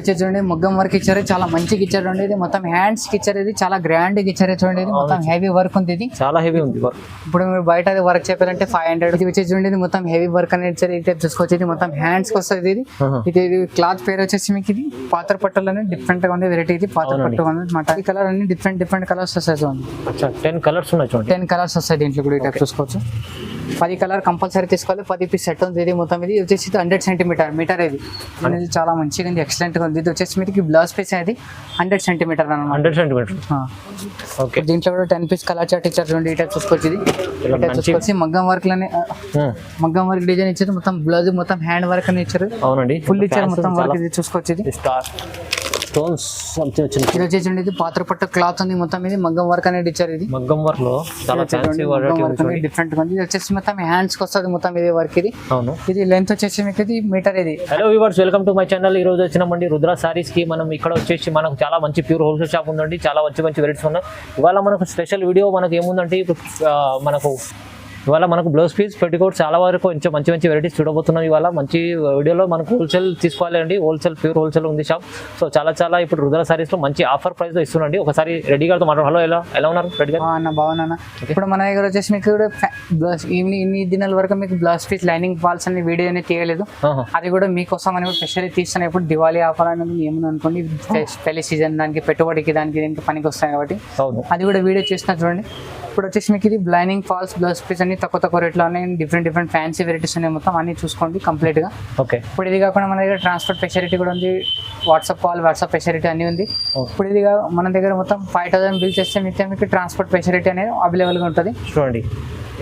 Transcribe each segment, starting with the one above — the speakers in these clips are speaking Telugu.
చూడండి మగ్గం వర్క్ ఇచ్చారు, చాలా మంచిగా ఇచ్చారు అండి. ఇది మొత్తం హ్యాండ్స్ కి ఇచ్చారు, ఇది చాలా గ్రాండ్ గా ఇచ్చారు. చూడండి ఇది మొత్తం హెవీ వర్క్ ఉంది, ఇది చాలా హెవీ ఉంది వర్క్. ఇప్పుడు మీరు బయట వర్క్ చెప్పారంటే 500. ఇది వచ్చేసి చూడండి ఇది మొత్తం హెవీ వర్క్ అనేది ఇచ్చారు. ఇది చూసుకోవచ్చు, ఇది మొత్తం హ్యాండ్స్ కి వస్తుంది. ఇది క్లాత్ పేరు వచ్చేసి మీకు ఇది పాత్ర పట్టలు అనేది డిఫరెంట్ గా ఉంది, వెరైటీ. ఇది పాత్ర పట్టు అనమాట. ఈ కలర్ అన్ని డిఫరెంట్ కలర్స్ వస్తాయి. చూడండి 10 కలర్స్ ఉన్నాయి, చూడండి 10 కలర్స్ వస్తాయి దీంట్లో కూడా. ఇట్లా చూసుకోవచ్చు, 10 కలర్ కంపల్సరీ తీసుకోవాలి. 10 పీస్ సెట్ ఉంది. ఇది మొత్తం ఇది వచ్చేసి 100 సెంటీమీటర్ మీటర్. ఇది చాలా మంచిగా ఉంది, ఎక్సలెంట్ గా ఉంది. ఇది వచ్చేసి మీకు బ్లౌజ్ పీస్ అనేది 100 సెంటీమీటర్ అన్నమాట. 100 సెంటీమీటర్. ఓకే, దీంట్లో కూడా 10 పీస్ కలర్ చార్ట్ ఇచ్చారు. చూడండి ఇట్లా చూసుకోవచ్చు, ఇది ఇట్లా చూసుకోవచ్చు. మగ్గం వర్క్ లోనే మగ్గం వర్క్ డిజైన్ ఇచ్చారు. మొత్తం బ్లౌజ్ మొత్తం హ్యాండ్ వర్క్ అని ఇచ్చారు. అవునండి, ఫుల్ ఇచ్చారు మొత్తం వర్క్. ఇది చూసుకోవచ్చు, ఇది స్టోన్స్ ఇది వచ్చేసి ఇది పాత్ర పట్టు క్లాత్ ఉంది మొత్తం. ఇది మగ్గం వర్క్ అనేది ఇచ్చారు. ఇది మగ్గం వర్క్ లో చాలా ఫ్యాన్సీ వెరైటీ ఉంది, డిఫరెంట్ గా ఉంది. ఇది వచ్చేసి మొత్తం హ్యాండ్స్ కి వస్తుంది మొత్తం ఇది వర్క్. ఇది అవును, ఇది లెంత్ వచ్చేసి మీకు ఇది మీటర్. ఇది hello viewers, welcome to my channel. ఈ రోజు వచ్చినామండి రుద్ర సారీస్ కి. మనం ఇక్కడ వచ్చేసి మనకు చాలా మంచి ప్యూర్ హోల్సేల్ షాప్ ఉందండి. చాలా మంచి వెరైటీస్ ఉన్నాయి. ఇవాళ మనకు స్పెషల్ వీడియో మనకు ఏముందంటే ఇవాళ మనకు బ్లౌజ్ పీస్ పెట్టికోట్ చాలా వరకు కొంచెం మంచి వెరైటీస్ చూడబోతున్నాం. ఇవాళ మంచి వీడియోలో మనకు హోల్సేల్ తీసుకోవాలి అండి. హోల్సేల్ ప్యూర్ హోల్సేల్ ఉంది షాప్. సో చాలా ఇప్పుడు రుద్ర సారీస్ లో మంచి ఆఫర్ ప్రైస్ లో ఇస్తున్నాండి. ఒకసారి రెడ్డి గారితో మాట్లాడు. హలో, ఎలా ఉన్నారు రెడ్డి గారు? అన్న బాగున్నా. ఇప్పుడు మన దగ్గర వచ్చేసి మీకు బ్లౌజ్ ఇన్ని దినాల వరకు మీకు బ్లౌజ్ పీస్ లైనింగ్ ఫాల్స్ అనే వీడియో అనేది తీయలేదు. అది కూడా మీకోసం అని స్పెషల్లీ తీస్తాను. ఇప్పుడు దివాళీ ఆఫర్ అనేది ఏముంది అనుకోండి, పెళ్లి సీజన్ దానికి పెట్టుబడికి దీనికి పనికి వస్తాయి కాబట్టి అది కూడా వీడియో చేస్తున్నా చూడండి. ఇప్పుడు వచ్చేసి మీకు ఇది లైనింగ్ ఫాల్స్ బ్లౌజ్ పీస్ అన్ని తక్కువ రేట్లో ఉన్నాయి. డిఫరెంట్ ఫ్యాన్సీ వెరైటీస్ ఉన్నాయి మొత్తం. అన్ని చూసుకోండి కంప్లీట్ గా. ఓకే, ఇప్పుడు ఇది కాకుండా మన దగ్గర ట్రాన్స్పోర్ట్ ఫెసిలిటీ కూడా ఉంది. వాట్సాప్ ఫెసిలిటీ అన్ని ఉంది. ఇప్పుడు ఇది మన దగ్గర మొత్తం 5000 బిల్ చేస్తే మీకు ట్రాన్స్పోర్ట్ ఫెసిలిటీ అనేది అవైలబుల్ గా ఉంటుంది. చూడండి,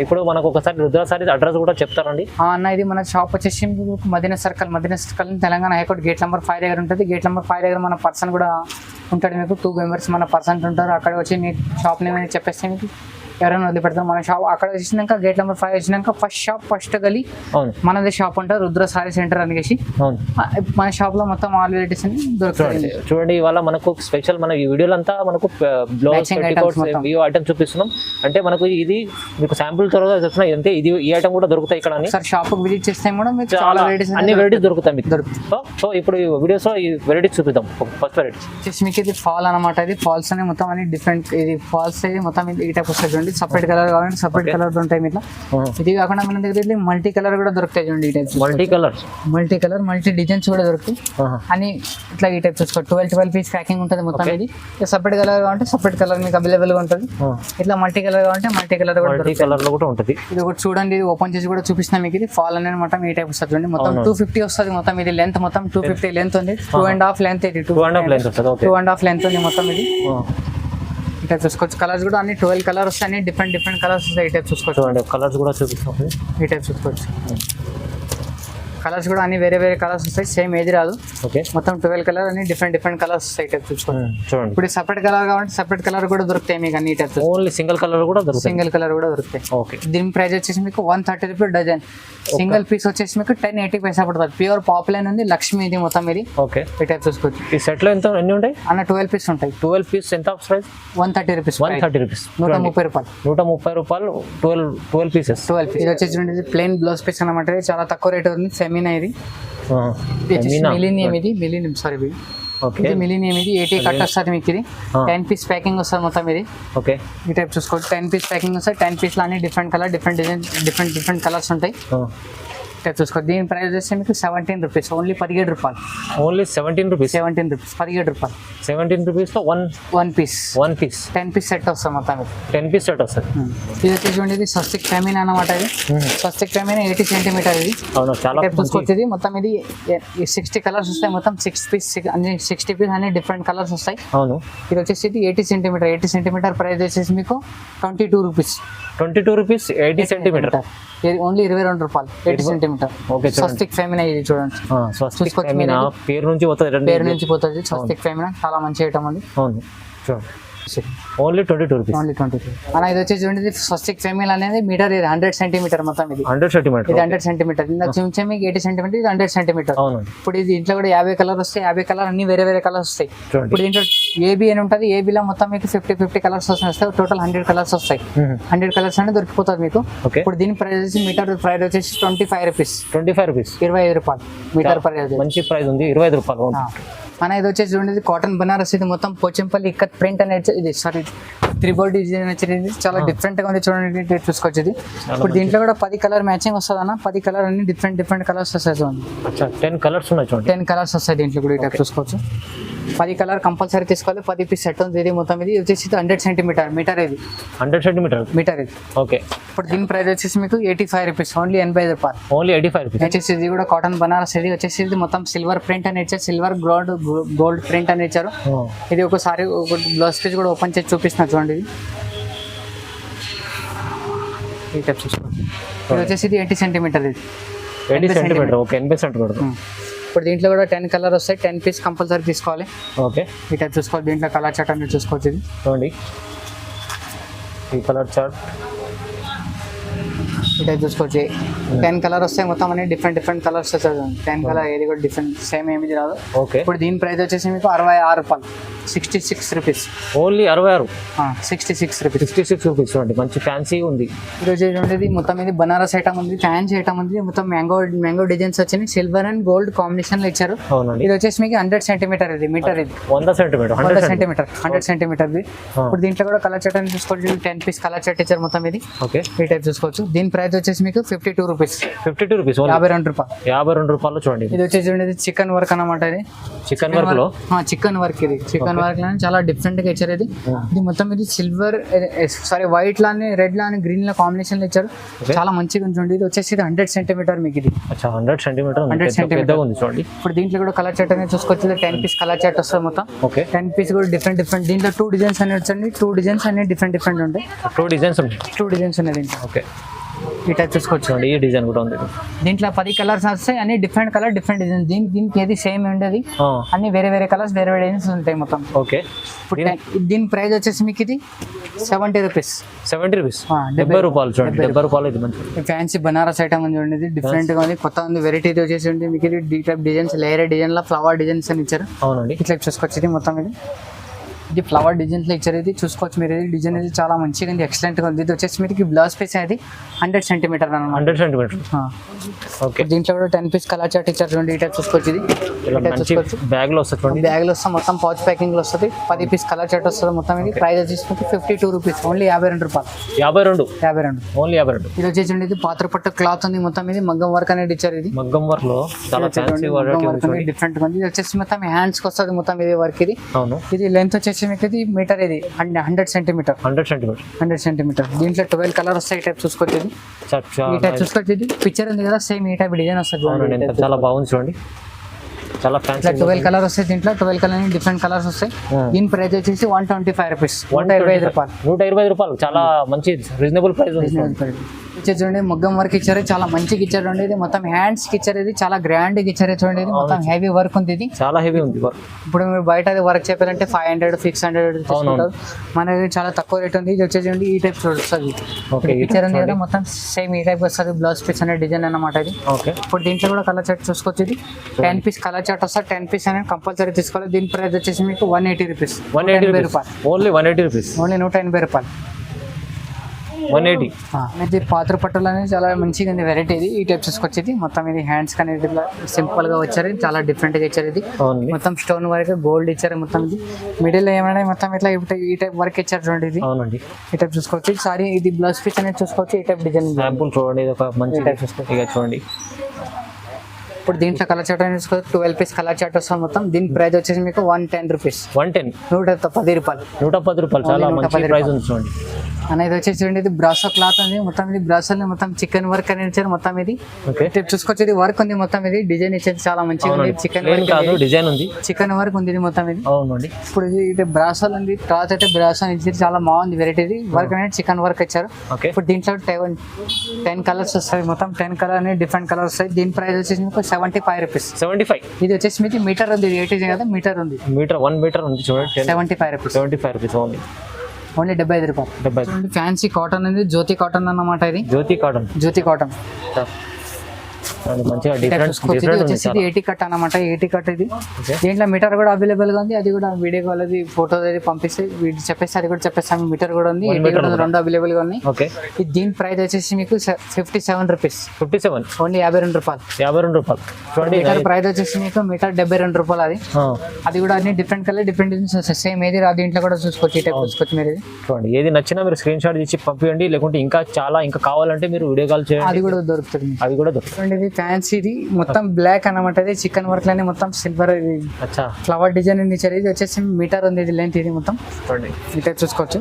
ఇప్పుడు మనకు ఒకసారి రుద్ర సారీస్ అడ్రస్ కూడా చెప్తారండి. అన్న, ఇది మన షాప్ వచ్చేసి Madina circle Telangana high court gate number 5 దగ్గర ఉంటుంది. గేట్ నెంబర్ 5 దగ్గర మన పర్సన్ కూడా ఉంటాడు. మీకు 2 మెంబర్స్ మన పర్సన్స్ ఉంటారు. అక్కడ వచ్చి మీ షాప్ నేమ్ అనేది చెప్పేస్తే మీకు ఎవరైనా వదిలిపెడతాం. మన షాప్ అక్కడ వచ్చినాక గేట్ నెంబర్ 5 వచ్చినాక ఫస్ట్ గలీ మనది షాప్ ఉంటుంది, రుద్ర సారీ సెంటర్ అనేసి. మన షాప్ లో మొత్తం ఆల్ వెరైటీస్ దొరుకుతాయి. చూడండి, ఇవాళ మనకు స్పెషల్ మన ఈ వీడియోలో అంతా మనకు బ్లౌజ్ ఐటమ్ చూపిస్తున్నాం. అంటే మనకు ఇది మీకు శాంపుల్ త్వరగా చెప్తున్నాయి. అంటే ఇది ఈ ఐటమ్ కూడా దొరుకుతాయి ఇక్కడ. సార్ షాప్ విజిట్ చేస్తే కూడా మీకు చాలా వెరైటీస్ అన్ని వెరైటీస్ దొరుకుతాయి మీకు. సో ఇప్పుడు ఈ వీడియోస్ లో ఈ వెరైటీస్ చూపిద్దాం. ఫస్ట్ వెరైటీస్ మీకు ఇది ఫాల్ అనమాట. ఇది ఫాల్స్ అనే మొత్తం అన్ని డిఫరెంట్. ఇది ఫాల్స్ మొత్తం ఈ టైప్ వస్తాయి. చూడండి, సపరేట్ కలర్ కావాలంటే సపరేట్ కలర్ ఉంటాయి ఇట్లా. ఇది కాకుండా మన దగ్గర మల్టీ కలర్ కూడా దొరుకుతాయి. చూడండి, ఈ టైప్ మల్టీ డిజైన్స్ కూడా దొరుకుతాయి. అని ఇట్లా ఈ టైప్ చూసుకో. 12 పీస్ ప్యాకింగ్ ఉంటుంది మొత్తం. ఇది సపరేట్ కలర్ కావాలంటే సపరేట్ కలర్ మీకు అవైలబుల్ గా ఉంటుంది. ఇట్లా మల్టీ కలర్ కావాలంటే మల్టీ కలర్ కూడా ఉంటుంది. ఇది ఒకటి చూడండి, ఇది ఓపెన్ చేసి కూడా చూపిస్తున్నా మీకు. ఇది ఫాల్ అనేది మొత్తం ఈ టైప్ వస్తుంది. చూడండి, మొత్తం 250 వస్తుంది మొత్తం. ఇది లెంత్ మొత్తం 250 లెంత్ ఉంది. 2.5 లెంత్. ఇది 2.5 లెంత్ ఉంది మొత్తం. ఇది ఇట్లా చూసుకోవచ్చు. కలర్స్ కూడా అన్ని 12 కలర్స్ వస్తాయి. అన్ని డిఫరెంట్ కలర్స్ వస్తాయి. ఈ టైప్ చూసుకోవచ్చు. కలర్స్ కూడా చూపిస్తాం. ఈ టైప్ చూసుకోవచ్చు. కలర్స్ కూడా అన్ని వేరే కలర్స్ వస్తాయి. సేమ్ ఏది రాదు. ఓకే, మొత్తం 12 కలర్ అన్ని డిఫరెంట్ కలర్స్ వస్తాయి. టైప్ చూసుకోండి. చూడండి, ఇప్పుడు సపరేట్ కలర్ కావాలంటే సపరేట్ కలర్ కూడా దొరుకుతాయి మీకు. అన్ని టైప్ ఓన్లీ సింగిల్ కలర్ కూడా దొరుకుతాయి. ఓకే, దీని ప్రైస్ వచ్చేసి మీకు 130 రూపీస్ డజన్. సింగిల్ పీస్ వచ్చేసి మీకు 1080 పైసా పడుతుంది. ప్యూర్ పాపులర్ ఉంది, లక్ష్మి ఇది మొత్తం. ఇది ఓకే, ఈ టైప్ చూసుకోవచ్చు. ఈ సెట్ లో ఎన్ని ఉంటాయి అన్న? 12 పీస్ ఉంటాయి. 12 పీస్ ఎంత ప్రైస్? 130 రూపీస్. 130 రూపీస్, 130 రూపాయలు. 130 రూపాయలు 12 పీసెస్. ఇది వచ్చేసి చూడండి, ప్లెయిన్ బ్లౌజ్ పీస్ అనమాట. ఇది చాలా తక్కువ రేట్ ఉంది. ఫెమినా ఇది. మిలీనియం. ఇది మిలీనియం. సారీ, ఇది మిలీనియం. ఇది 80 కట్ వస్తుంది మీకు. ఇది 10 పీస్ ప్యాకింగ్ వస్తుంది మొత్తం. ఇది ఓకే, ఈ టైప్ చూసుకోవచ్చు. 10 పీస్ ప్యాకింగ్ వస్తుంది. 10 పీస్లో అన్ని different colour, different design, different colours ఉంటాయి. చూసుకో. దీని ప్రైస్ వచ్చేసి మీకు 17 రూపీస్. ఓన్లీ 17 రూపాయలు. Only 17 rupees. 17 రూపీస్, 17 రూపాయలు. 17 రూపీస్ లో వన్ పీస్ 10 పీస్ సెట్ వస్తుంది మొత్తం. 10 పీస్ సెట్ వస్తుంది. ఇది వచ్చేసి చూడండి, ఇది స్వస్తిక్ ఫెమినా అనమాట. ఇది స్వస్తిక్ ఫెమినా 80 సెంటీమీటర్. ఇది చాలా చూసుకోవచ్చు. ఇది మొత్తం ఇది 60 కలర్స్ వస్తాయి మొత్తం. 60 పీస్ అన్ని డిఫరెంట్ కలర్స్ వస్తాయి. అవును, ఇది వచ్చేసి ఇది 80 సెంటీమీటర్ ప్రైస్ వచ్చేసి మీకు 22 రూపీస్. 22 rupees 80 centimetre. ఓన్లీ 22 రూపాయలు 80 సెంటీమీటర్. ఓకే, స్వస్తిక్ ఫెమినా. ఇది చూడండి, స్వస్తిక్ ఫెమినా పేరు నుంచి పోతుంది. స్వస్తిక్ ఫెమినా చాలా మంచి ఐటమ్ ఉంది. అవును, చూడండి, ఓన్లీ 22 రూపీస్. అన్న, ఇది వచ్చేసి చూడండి, స్వస్తిక్ ఫెమినా అనేది మీటర్. ఇది 100 సెంటీమీటర్ మొత్తం. ఇది 100 సెంటీమీటర్. ఇది 100 సెంటీమీటర్. ఇందాక చూపించే మీకు 80 సెంటీమీటర్. ఇది 100 సెంటీమీటర్. అవును, ఇప్పుడు ఇది ఇంట్లో కూడా 50 కలర్ వస్తాయి. 50 కలర్ అన్ని వేరే కలర్స్ వస్తాయి. ఇప్పుడు దీంట్లో ఏబీ అని ఉంటుంది. ఏబీలో మొత్తం మీకు 50 కలర్స్ వస్తాయి. టోటల్ 100 కలర్స్ వస్తాయి. 100 కలర్స్ అనేది దొరికిపోతుంది మీకు. ఇప్పుడు దీని ప్రైస్ వచ్చి మీటర్ ప్రైస్ వచ్చేసి 25 రూపీస్. 25 రూపీస్, 25 రూపాయలు మీటర్ ప్రైస్. మంచి ప్రైస్ ఉంది. 25 రూపాయలు. మన ఇది వచ్చేసి చూడండి కాటన్ బనారస్, ఇది మొత్తం పోచంపల్లి ఇక్కత్ ప్రింట్ అనేది, ఇది సారీ త్రిబోర్డ్ డిజైన్ వచ్చేది చాలా డిఫరెంట్ గా ఉంది చూడండి. ఇది చూసుకోవచ్చు. ఇది ఇప్పుడు దీంట్లో కూడా 10 కలర్ మ్యాచింగ్ వస్తుంది అన్న. 10 కలర్ అన్ని డిఫరెంట్ కలర్స్ వస్తాయి చూడండి. 10 కలర్స్ ఉన్నాయి చూడండి. 10 కలర్స్ వస్తాయి దీంట్లో కూడా. ఇట్లా చూసుకోవచ్చు. 10 కలర్ కంపల్సరీ తీసుకోవాలి. 10 పీస్ సెట్ ఉంది. ఇది మొత్తం ఇది వచ్చేసి 100 సెంటీమీటర్ మీటర్. ఇది 100 సెంటీమీటర్ మీటర్ ఇది. ఓకే. ఇప్పుడు దీని ప్రైస్ వచ్చేసి మీకు 85 రూపీస్, ఓన్లీ 85 రూపాయలు. Only 85 rupees. వచ్చేసి ఇది కూడా కాటన్ బనారస్. ఇది వచ్చేసి ఇది మొత్తం సిల్వర్ ప్రింట్ అని ఇచ్చారు, సిల్వర్ గోల్డ్ ప్రింట్ అని ఇచ్చారు. ఇది ఒకసారి ఒక బ్లౌజ్ పీస్ కూడా ఓపెన్ చేసి చూపిస్తున్నా చూడండి. ఇది టైప్ చూసుకోండి. ఇది వచ్చేసి ఇది 80 సెంటీమీటర్. ఇది 80 సెంటీమీటర్. Okay, 80 centimetre. ఇప్పుడు దీంట్లో కూడా 10 కలర్ వస్తాయి. 10 పీస్ కంపల్సరీ తీసుకోవాలి. ఓకే. ఈ టైప్ చూసుకోవాలి. దీంట్లో కలర్ చార్ట్ అనేది చూసుకోవచ్చు. ఇది చూడండి, ఈ కలర్ చార్ట్ ఈ టైప్ చూసుకోవచ్చు. 10 కలర్ వస్తాయి మొత్తం అన్ని డిఫరెంట్ కలర్స్ వస్తాయి. 10 కలర్ ఏది కూడా డిఫరెంట్ సేమ్ ఏమి రాదు. ఓకే. ఇప్పుడు దీని ప్రైస్ వచ్చేసి మీకు 66 రూపాయలు, 66 రూపీస్. ఓన్లీ 66. 66 రూపీస్. 66 రూపీస్ చూడండి, మంచి ఫ్యాన్సీ ఉంది. ఈరోజు ఉండేది మొత్తం ఇది బనారస్ ఐటమ్ ఉంది, ఫ్యాన్సీ ఐటమ్ ఉంది. మొత్తం మ్యాంగో డిజైన్స్ వచ్చినాయి, సిల్వర్ అండ్ గోల్డ్ కాంబినేషన్ లో ఇచ్చారు. అవునండి. ఇది వచ్చేసి మీకు 100 సెంటీమీటర్. ఇది మీటర్. ఇది 100 సెంటీమీటర్. 100 సెంటీమీటర్. ఇప్పుడు దీంట్లో కూడా కలర్ చార్ట్ అని చూసుకోవచ్చు. 10 పీస్ కలర్ చార్ట్ ఇచ్చారు మొత్తం ఇది. ఓకే. ఈ టైప్ చూసుకోవచ్చు. దీని ప్రైస్ వచ్చేసి మీకు 52 రూపీస్. 52 రూపీస్. 52 రూపాయలు. 52 రూపాయలు చూడండి. ఇది వచ్చేసి ఉండేది చికెన్ వర్క్ అన్నమాట. ఇది చికెన్ వర్క్ లో చికెన్ వర్క్. ఇది చికెన్ వర్క్ లో చాలా డిఫరెంట్ గా ఇచ్చారు. ఇది ఇది మొత్తం ఇది సిల్వర్ సారీ వైట్ లానే రెడ్ లానే గ్రీన్ లా కాంబినేషన్ లో ఇచ్చారు. చాలా మంచిగా ఉంది. ఇది వచ్చేసి 100 సెంటీమీటర్ మీకు. ఇది 100 సెంటీమీటర్. 100 సెంటీమీటర్ ఉంది చూడండి. ఇప్పుడు దీంట్లో కూడా కలర్ చార్ట్ అనేది చూసుకోవచ్చు. 10 పీస్ కలర్ చార్ట్ వస్తుంది మొత్తం. ఓకే. 10 పీస్ కూడా డిఫరెంట్ దీంట్లో 2 డిజైన్స్ అనేది వచ్చండి. 2 డిజైన్స్ అన్ని డిఫరెంట్ ఉంటాయి. 2 డిజైన్స్ ఉంటాయి. 2 డిజైన్స్ ఉన్నాయి దీంట్లో. ఓకే. ఈ టైప్ చూసుకోవచ్చు. ఈ డిజైన్ కూడా ఉంది. దీంట్లో 10 కలర్స్ వస్తాయి, అన్ని డిఫరెంట్ కలర్ డిఫరెంట్ డిజైన్. దీనికి ఏది సేమ్ ఉండదు, అన్ని వేరే కలర్స్ వేరే డిజైన్స్ ఉంటాయి మొత్తం. ఓకే. ఇప్పుడు దీని ప్రైస్ వచ్చేసి మీకు ఇది 70 రూపీస్. 70 రూపీస్. 70 రూపాయలు చూడండి. 70 రూపాయలు. ఇది మంచి ఫ్యాన్సీ బనారస్ ఐటమ్ అని చూడండి. డిఫరెంట్ గా ఉంది, కొత్త ఉంది, వెరైటీ వచ్చేసి ఉంది మీకు. ఇది టైప్ డిజైన్స్ లేయర్ డిజైన్ లో ఫ్లవర్ డిజైన్స్ అని ఇచ్చారు. అవునండి. ఇట్లా చూసుకోవచ్చు. ఇది మొత్తం ఇది ఫ్లవర్ డిజైన్స్ లో ఇచ్చారు. ఇది చూసుకోవచ్చు మీరు. ఇది డిజైన్ ఇది చాలా మంచిగా ఉంది, ఎక్సలెంట్ గా ఉంది. ఇది వచ్చేసి మీకు బ్లౌజ్ పీస్ అనేది 100 సెంటీమీటర్ అన్నమాట. 100 సెంటీమీటర్. ఓకే. దీంట్లో కూడా 10 పీస్ కలర్ చార్ట్ ఇచ్చారు చూడండి. ఈ టైప్ చూసుకోవచ్చు. ఇది బ్యాగ్ లో వస్తుంది చూడండి. బ్యాగ్ లో వస్తాం మొత్తం పౌచ్ ప్యాకింగ్ లో వస్తుంది. 10 పీస్ కలర్ చార్ట్ వస్తుంది మొత్తం. ఇది ప్రైస్ వచ్చేసి 52 రూపీస్, ఓన్లీ 52 రూపాయలు. 52 ఓన్లీ 52. ఇది వచ్చేసి ఇది పాత్ర పట్టు క్లాత్ ఉంది మొత్తం. ఇది మగ్గం వర్క్ అనేది ఇచ్చారు. ఇది మగ్గం వర్క్ లో చాలా ఫ్యాన్సీ వర్క్ డిఫరెంట్ ఉంది. ఇది వచ్చేసి మొత్తం హ్యాండ్స్ కి వస్తుంది మొత్తం ఇది వర్క్. ఇది అవును. ఇది లెంత్ వచ్చేసి మీకు ఇది మీటర్. ఇది 100 సెంటీమీటర్. 100 సెంటీమీటర్. దీంట్లో 12 కలర్ వస్తాయి. ఈ టైప్ చూసుకోవచ్చు. ఇది ఈ టైప్ చూసుకోవచ్చు. ఇది పిక్చర్ ఉంది కదా, సేమ్ ఈ టైప్ డిజైన్ వస్తుంది. చాలా బాగుంది చూడండి, చాలా ఫ్యాన్సీ. 12 కలర్ వస్తాయి. దీంట్లో 12 కలర్ డిఫరెంట్ కలర్స్ వస్తాయి. దీని ప్రైస్ వచ్చేసి 125 రూపీస్, 125 రూపాయలు. 125 రూపాయలు. చాలా మంచి రీజనబుల్ ప్రైస్. చూడండి మగ్గం వర్క్ ఇచ్చారు, చాలా మంచిగా ఇచ్చారు. ఇది మొత్తం హ్యాండ్స్ కి ఇచ్చారు. ఇది చాలా గ్రాండ్ గా ఇచ్చారు చూడండి. ఇది మొత్తం హెవీ వర్క్ ఉంది. ఇది చాలా హెవీ ఉంది వర్క్. ఇప్పుడు మీరు బయట అది వర్క్ చెప్పాలంటే 500 600 తీసుకుంటారు. మనది చాలా తక్కువ రేట్ ఉంది. ఇది వచ్చేసి ఈ టైప్ వస్తుంది. పిక్చర్ ఉంది కదా మొత్తం సేమ్ ఈ టైప్ వస్తుంది. బ్లౌజ్ పీస్ అనే డిజైన్ అన్నమాట. ఇది ఓకే. ఇప్పుడు దీంట్లో కూడా కలర్ చార్ట్ చూసుకోవచ్చు. ఇది 10 పీస్ కలర్ చార్ట్ వస్తుంది. 10 పీస్ అనేది కంపల్సరీ తీసుకోవాలి. దీని ప్రైస్ వచ్చేసి మీకు 180 రూపీస్. 180 రూపాయలు. Only 180 rupees. ఓన్లీ 180 రూపాయలు. 180. ఇది పాత్ర పట్టులు అనేది చాలా మంచిగా ఉంది వెరైటీ. ఇది ఈ టైప్ చూసుకొచ్చేది మొత్తం. ఇది హ్యాండ్స్ అనేది సింపుల్ గా వచ్చారు. చాలా డిఫరెంట్ గా ఇచ్చారు. ఇది మొత్తం స్టోన్ వర్క్ గోల్డ్ ఇచ్చారు మొత్తం. ఇది మిడిల్ లో ఏమైనా మొత్తం ఇట్లా ఈ టైప్ వర్క్ ఇచ్చారు చూడండి. ఇది అవునండి. ఈ టైప్ చూసుకోవచ్చు. సారీ ఇది బ్లౌజ్ పీస్ అనేది చూసుకోవచ్చు. ఈ టైప్ డిజైన్ శాంపుల్ చూడండి. ఇది ఒక మంచి టైప్ చూసుకోవచ్చు. ఇక చూడండి. ఇప్పుడు దీంట్లో కలర్ చార్ట్ అనేది 12 పీస్ కలర్ చార్ట్ వస్తుంది మొత్తం. దీని ప్రైస్ వచ్చేసి మీకు 110 రూపీస్. 110 రూపాయలు. 110 రూపాయలు. చాలా మంచి ప్రైస్ ఉంది చూడండి. అనేది వచ్చేసి ఇది బ్రాసో క్లాత్ ఉంది మొత్తం. ఇది బ్రాసో మొత్తం చికెన్ వర్క్ అనేది ఇచ్చారు మొత్తం. ఇది చూసుకోవచ్చు. ఇది వర్క్ ఉంది మొత్తం. ఇది డిజైన్ ఇచ్చేది చాలా మంచిగా ఉంది. చికెన్ డిజైన్ ఉంది, చికెన్ వర్క్ ఉంది ఇది మొత్తం. ఇది అవునండి. ఇప్పుడు ఇది బ్రాసో ఉంది. క్లాత్ అయితే బ్రాసో ఇచ్చారు, చాలా బాగుంది వెరైటీ. ఇది వర్క్ అనేది చికెన్ వర్క్ ఇచ్చారు. ఇప్పుడు దీంట్లో 10 కలర్స్ వస్తాయి మొత్తం. 10 కలర్ అనేది డిఫరెంట్ కలర్స్ వస్తాయి. దీని ప్రైస్ వచ్చేసి మీకు 75 రూపీస్. 75. ఇది వచ్చేసి మీకు మీటర్ ఉంది. 80 కదా మీటర్ ఉంది. 1 మీటర్ ఉంది చూడండి. 75 రూపీస్. 75 rupees only. ఓన్లీ 75 రూపాయలు. 75. ఫ్యాన్సీ కాటన్ అనేది జ్యోతి కాటన్ అన్నమాట. ఇది జ్యోతి కాటన్. మంచిగా ఇది డిఫరెంట్ చూసుకోవచ్చు. ఇది వచ్చేసి 80 కట్ అన్నమాట. 80 కట్ ఇది. దీంట్లో మీటర్ కూడా అవైలబుల్ గా ఉంది. అది కూడా వీడియో కాల్ అది ఫోటో అది పంపిస్తే వీడు చెప్పేసి అది కూడా చెప్పేస్తాం. మీటర్ కూడా ఉంది, 80 కూడా ఉంది, రెండు అవైలబుల్ గా ఉన్నాయి. ఓకే. ఇది దీని ప్రైస్ వచ్చేసి మీకు 57 రూపీస్. 57 ఓన్లీ 52 రూపాయలు. 52 రూపాయలు చూడండి. మీటర్ ప్రైస్ వచ్చేసి మీకు మీటర్ 72 రూపాయలు. అది అది కూడా అన్ని డిఫరెంట్ కలర్ డిఫరెంట్ సేమ్ ఏది రాదు. దీంట్లో కూడా చూసుకోవచ్చు. ఈ టైప్ చూసుకోవచ్చు మీరు. ఇది చూడండి, ఏది నచ్చినా మీరు స్క్రీన్ షాట్ ఇచ్చి పంపించండి. లేకుంటే ఇంకా చాలా ఇంకా కావాలంటే మీరు వీడియో కాల్ చేయండి. అది కూడా దొరుకుతుంది. అది కూడా దొరుకుతుంది. ఇది ఫ్యాన్సీ, ఇది మొత్తం బ్లాక్ అన్నమాట. ఇది చికెన్ వర్క్ లోనే మొత్తం సిల్వర్ ఇది అచ్చా ఫ్లవర్ డిజైన్ ఇచ్చారు. ఇది వచ్చేసి మీటర్ ఉంది. ఇది లెంత్ ఇది మొత్తం చూడండి. ఈ టైప్ చూసుకోవచ్చు.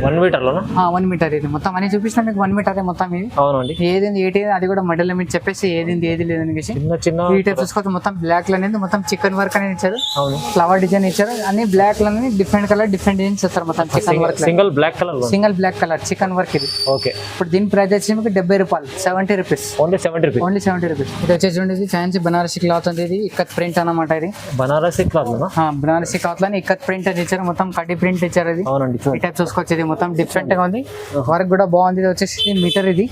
1 మీటర్లోనా? 1 మీటర్. ఇది మొత్తం అని చూపిస్తాం మీకు. 1 మీటర్ మొత్తం ఇది. అవునండి. ఏది ఏంటి అది కూడా మధ్యలో మీరు చెప్పేసి ఏది ఏది లేదని చిన్న చిన్న ఈ టైప్ చూసుకోవచ్చు. మొత్తం బ్లాక్ లో అనేది మొత్తం చికెన్ వర్క్ అనేది ఇచ్చారు. అవును, ఫ్లవర్ డిజైన్ ఇచ్చారు. అన్ని బ్లాక్ లోనే డిఫరెంట్ కలర్ డిఫరెంట్ డిజైన్స్ ఇస్తారు. మొత్తం chikan work single black colour single black colour chikan work ఇది. ఓకే. ఇప్పుడు దీని ప్రైస్ వచ్చి మీకు 70 రూపాయలు. 70 rupees. Only 70 rupees. Only 70 rupees. ఇది వచ్చేసి ఉండేది ఫ్యాన్సీ బనారసి క్లాత్ ఉంది. ఇది ఇక్కత్ ప్రింట్ అన్నమాట. ఇది బనారసి క్లాత్ బనారసి క్లాత్ లోనే ఇక్కత్ ప్రింట్ అని ఇచ్చారు. మొత్తం కడ్డీ ప్రింట్ ఇచ్చారు. అది అవునండి. ఈ టైప్ చూసుకోవచ్చు. ఇది మొత్తం డిఫరెంట్ గా ఉంది. వర్క్ కూడా బాగుంది. ఇది వచ్చేసి మీటర్. ఇది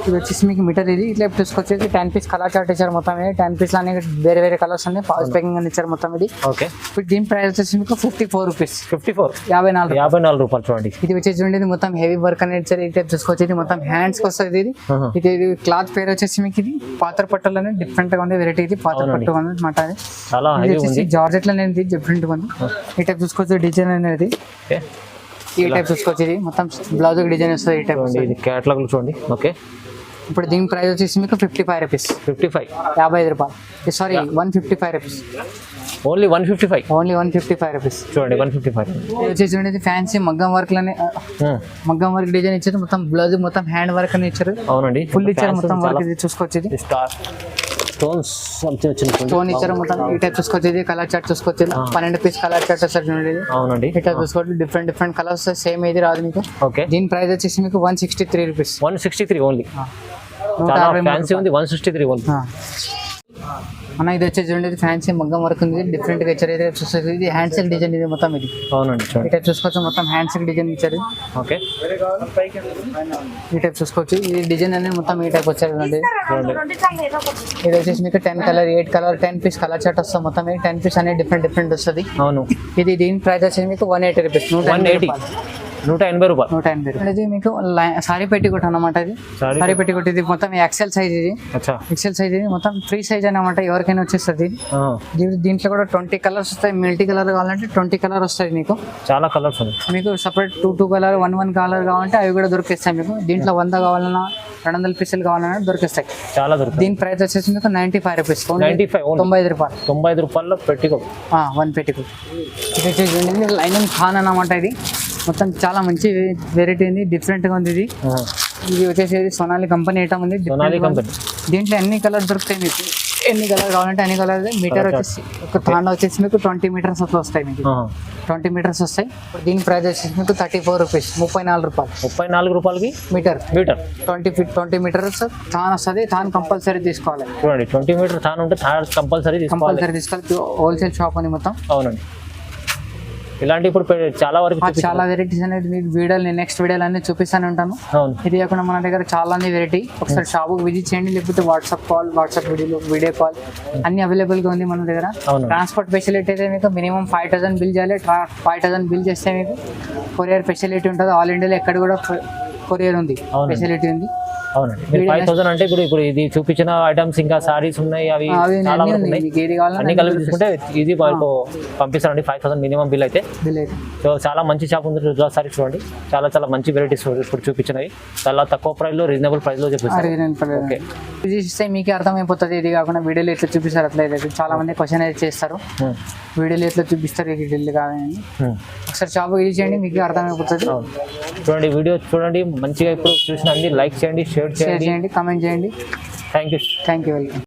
ఇది వచ్చేసి మీకు మీటర్. ఇది ఇట్లా చూసుకోవచ్చు. 10 పీస్ కలర్ చార్ట్ ఇచ్చారు. మొత్తం 10 పీస్ అనే వేరే వేరే కలర్స్ ఉన్నాయి. ఫాస్ట్ ప్యాకింగ్ అని ఇచ్చారు మొత్తం. ఇది ఓకే. ఇప్పుడు దీని ప్రైస్ వచ్చేసి మీకు 54 రూపీస్. 54 రూపాయలు చూడండి. ఇది వచ్చేసి ఉండేది మొత్తం హెవీ వర్క్ అనేది ఇచ్చారు. ఈ టైప్ చూసుకోవచ్చు. ఇది మొత్తం హ్యాండ్స్ కి వస్తుంది. ఇది క్లాత్ పేరు వచ్చేసి మీకు ఇది పాత్ర పట్టలు అనేది డిఫరెంట్ గా ఉంది. వెరైటీ ఇది పాత్ర పట్టు అనమాట. అది చాలా ఇది వచ్చేసి జార్జెట్ లో అనేది డిఫరెంట్ గా ఉంది. ఈ టైప్ చూసుకోవచ్చు. డిజైన్ అనేది ఈ టైప్ చూసుకోవచ్చు. ఇది మొత్తం బ్లౌజ్ డిజైన్ వస్తుంది. ఈ టైప్ ఇది కేటలాగ్ చూడండి. ఓకే. ఇప్పుడు దీని ప్రైస్ వచ్చేసి మీకు 55 రూపీస్. 55 రూపాయలు. Sorry 155 rupees. Only 155. Only 155 rupees. చూడండి 155. ఇది వచ్చేసి ఉండేది ఫ్యాన్సీ మగ్గం వర్క్ లోనే మగ్గం వర్క్ డిజైన్ ఇచ్చారు. మొత్తం బ్లౌజ్ మొత్తం హ్యాండ్ వర్క్ అని ఇచ్చారు. అవునండి. ఫుల్ ఇచ్చారు మొత్తం వర్క్. ఇది చూసుకోవచ్చు. ఇది స్టోన్స్ స్టోన్ ఇచ్చారు మొత్తం. ఈ టైప్ చూసుకోవచ్చు. ఇది కలర్ చార్ట్ చూసుకోవచ్చు. 12 పీస్ కలర్ చార్ట్ వస్తుంది చూడండి. అవునండి. ఈ టైప్ చూసుకోవచ్చు. డిఫరెంట్ కలర్స్ సేమ్ ఏది రాదు మీకు. ఓకే. దీని ప్రైస్ వచ్చేసి మీకు 163 రూపీస్. 163 ఓన్లీ. చాలా ఫ్యాన్సీ ఉంది. 163 ఓన్లీ. అన్న ఇది వచ్చేసి చూడండి. ఫ్యాన్సీ మగ్గం వర్క్ ఉంది. డిఫరెంట్ గా ఇచ్చారు. ఇది చూసుకోవచ్చు. ఇది హ్యాండ్ సెల్ డిజైన్. ఇది మొత్తం ఇది. అవునండి. ఈ టైప్ చూసుకోవచ్చు. మొత్తం హ్యాండ్ సెల్ డిజైన్ ఇచ్చారు. ఓకే. ఈ టైప్ చూసుకోవచ్చు. ఈ డిజైన్ అనేది మొత్తం ఈ టైప్ వచ్చారు. ఇది వచ్చేసి మీకు 10 colour 8 colour 10 piece colour chart వస్తుంది. మొత్తం 10 పీస్ అనేది డిఫరెంట్ వస్తుంది. అవును. ఇది దీని ప్రైస్ వచ్చేసి మీకు 180 రూపీస్. 180 రూపాయలు. 180. ఇది మీకు సారీ పెట్టికోట్ అన్నమాట. ఇది సారీ పెట్టికోట్. ఇది మొత్తం ఎక్సెల్ సైజ్. ఇది ఎక్సెల్ సైజ్. ఇది మొత్తం ఫ్రీ సైజ్ అన్నమాట. ఎవరికైనా వచ్చేస్తుంది. దీంట్లో కూడా 20 కలర్స్ వస్తాయి. మల్టీ కలర్ కావాలంటే 20 కలర్ వస్తాయి మీకు. చాలా కలర్స్ ఉన్నాయి. మీకు సపరేట్ 2 కలర్ 1 కలర్ కావాలంటే అవి కూడా దొరికిస్తాయి మీకు. దీంట్లో 100 కావాలన్నా 200 పీసులు కావాలన్నా దొరికిస్తాయి. చాలా దొరుకుతాయి. దీని ప్రైస్ వచ్చేసి మీకు 95 రూపీస్. 95 రూపాయలు. 95 రూపాయల్లో పెట్టికోట్. 1 పెట్టికోట్. ఇది వచ్చేసి లైనింగ్ ఖాన్ అన్నమాట. ఇది మొత్తం చాలా మంచి వెరైటీ ఉంది. డిఫరెంట్ గా ఉంది. ఇది వచ్చేసి సోనాలి కంపెనీ ఐటమ్ ఉంది. దీంట్లో ఎన్ని కలర్ దొరుకుతాయి మీకు. ఎన్ని కలర్ కావాలంటే అన్ని కలర్. మీటర్ వచ్చేసి ఒక తాండ వచ్చేసి మీకు 20 మీటర్స్ అట్లా వస్తాయి. మీకు 20 మీటర్స్ వస్తాయి. ఇప్పుడు దీని ప్రైస్ వచ్చేసి మీకు 34 రూపీస్. 34 రూపాయలు. 34 రూపాయలకి మీటర్ 20 మీటర్స్ తాన్ వస్తుంది. తాన్ కంపల్సరీ తీసుకోవాలి. చూడండి 20 మీటర్ తాన్ ఉంటే కంపల్సరీ తీసుకోవాలి. హోల్సేల్ షాప్ అని మొత్తం. అవునండి. ఇలాంటి ఇప్పుడు చాలా వరకు చాలా వెరైటీస్ అనేది మీకు వీడియోలు నెక్స్ట్ వీడియోలు అన్ని చూపిస్తాను ఉంటాను. ఇది కాకుండా మన దగ్గర చాలా వెరైటీ. ఒకసారి షాప్కి విజిట్ చేయండి. లేకపోతే వాట్సాప్ వీడియో కాల్ అన్ని అవైలబుల్ గా ఉంది మన దగ్గర. ట్రాన్స్పోర్ట్ ఫెసిలిటీ అయితే మీకు మినిమం 5000 బిల్ చేయాలి. 5000 బిల్ చేస్తే మీకు కొరియర్ ఫెసిలిటీ ఉంటుంది. ఆల్ ఇండియాలో ఎక్కడ కూడా కొరియర్ ఉంది, ఫెసిలిటీ ఉంది. అవునండి. 5000 అంటే ఇప్పుడు ఇది చూపించిన ఐటమ్స్ ఇంకా సారీస్ ఉన్నాయి. అవి చాలా అన్ని కలిపి చూసుకుంటే ఇది వాళ్ళకు పంపిస్తారండి. 5000 మినిమం బిల్ అయితే. సో చాలా మంచి షాప్ ఉంది రుజువా సారీస్. చూడండి చాలా మంచి వెరైటీస్ ఇప్పుడు చూపించినవి. చాలా తక్కువ ప్రైస్ లో రీజనబుల్ ప్రైస్ లో చూపిస్తారు. ఓకే. ఇది చూస్తే మీకు అర్థమైపోతుంది. ఇది కాకుండా వీడియోలో ఎట్లా చూపిస్తారు అట్లయితే చాలా మంది క్వశ్చన్ అయితే చేస్తారు. వీడియోలో ఎట్లా చూపిస్తారు డీటెయిల్ కాదని. ఒకసారి షాప్ విజిట్ చేయండి, మీకు అర్థమైపోతుంది. చూడండి వీడియో చూడండి మంచిగా. ఇప్పుడు చూసిన అన్ని లైక్ చేయండి, షేర్ చేయండి, కామెంట్ చేయండి. Thank you. వెల్కమ్.